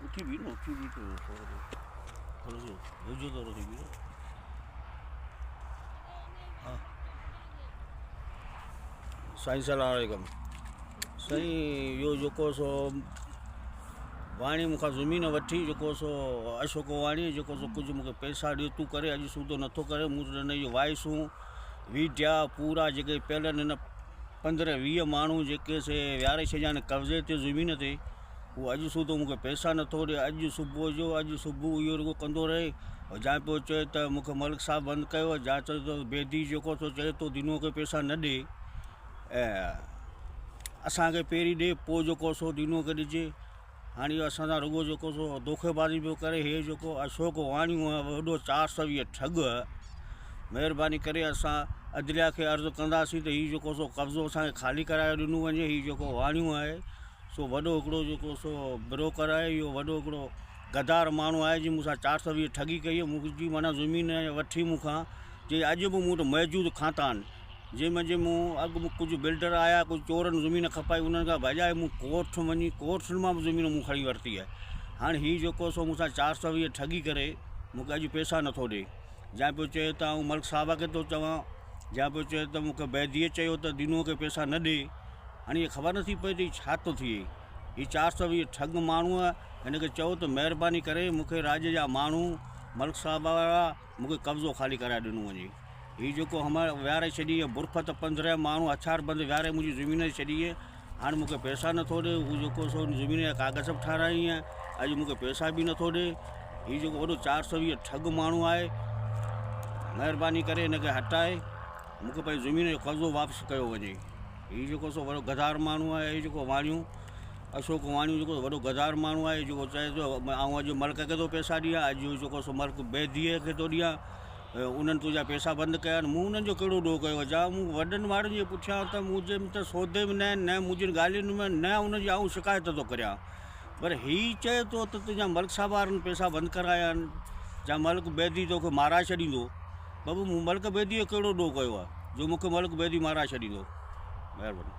उठी भी ना उठी भी तो भेजो तो रखी भी हाँ साईं सलाम साईं यो जेको सो वाणी मूंखां ज़मीन वठी जेको सो अशोक वाणी जेको सो कुझु मूंखे पैसा ॾियो तूं करे अॼु सूदो नथो करे मूं वटि हिन जूं वाइसूं वीडिया पूरा जेके पहिरियों हिन 15-20 माण्हू जेके से विहारे छॾिया आहिनि कब्ज़े ते ज़मीन ते उहो अॼु सूदो मूंखे पैसा नथो ॾिए अॼु सुबुह इहो रुॻो कंदो रहे जां पियो चए त मूंखे मलिक साहब बंदि कयो जां चए थो बेदी जेको सो चए थो दिनो खे पैसा न ॾिए ऐं असांखे पहिरीं ॾिए पोइ जेको सो दिनो खे ॾिजे हाणे इहो असां सां रुॻो जेको सो धोखेबाज़ी पियो करे इहे जेको अशोक वाणियूं आहे वॾो 420 ठग महिरबानी करे असां अदलिया खे अर्ज़ु कंदासीं त हीउ जेको सो कब्ज़ो असांखे ख़ाली कराए ॾिनो वञे हीउ जेको वाणियूं आहे सो वॾो हिकिड़ो जेको सो ब्रोकर आहे इहो वॾो हिकिड़ो गदार माण्हू आहे जी मूंसां 420 ठगी कई आहे मुंहिंजी माना ज़मीन वठी मूंखां जे अॼु बि मूं वटि मौजूदु खाता आहिनि जंहिंमें मूं अॻु कुझु बिल्डर आया कुझु चोरनि ज़मीन खपाई उन्हनि खां बजाए मूं कोर्ट वञी कोर्टनि मां बि ज़मीन मूं खणी वरिती आहे हाणे हीउ जेको सो मूंसां 420 ठगी करे मूंखे अॼु पैसा नथो ॾिए जां पियो चए त आउं मलिक साहब खे थो चवां जां पियो चए त मूंखे बैदीअ चयो त दिनो खे पैसा न ॾिए हाणे इहा ख़बर नथी पए त छा थो थिए हीउ 420 ठग माण्हू आहे हिनखे चओ त महिरबानी करे मूंखे राज्य जा माण्हू मलिक साहब वारा मूंखे कब्ज़ो ख़ाली कराए ॾिनो वञे हीउ जेको हमारे विहारे छॾी आहे बुरफ़त 15 माण्हू हथियारबंद विहारे मुंहिंजी ज़मीन छॾी आहे हाणे मूंखे पैसा नथो ॾिए हू जेको सो ज़मीन जा कागज़ बि ठाराई आहे अॼु मूंखे पैसा बि नथो ॾिए हीउ जेको वॾो 420 ठग माण्हू आहे महिरबानी करे हिनखे हटाए मूंखे पंहिंजी ज़मीन जो कब्ज़ो वापसि कयो वञे हीउ जेको सो वॾो गदार माण्हू आहे हीउ जेको वाणियूं अशोक वाणियूं जेको वॾो गदार माण्हू आहे जेको चए थो आउं अॼु मलिक खे थो पैसा ॾियां अॼु जेको सो मलिक बैदीअ खे थो ॾियां उन्हनि तुंहिंजा पैसा बंदि कया आहिनि मूं उन्हनि जो कहिड़ो ॾोह कयो आहे जा मूं वॾनि वारनि जे पुठियां त मुंहिंजे त सौदे में न मुंहिंजी ॻाल्हियुनि में न उनजी आउं शिकायत थो करियां पर हीउ चए थो त तुंहिंजा मलिक साहब वारनि पैसा बंदि कराया आहिनि जा मलिक बैदी तोखे माराए छॾींदो बाबू मूं मलिक बैदीअ जो कहिड़ो ॾोह कयो आहे जो मूंखे मलिक बैदी माराए छॾींदो महिरबानी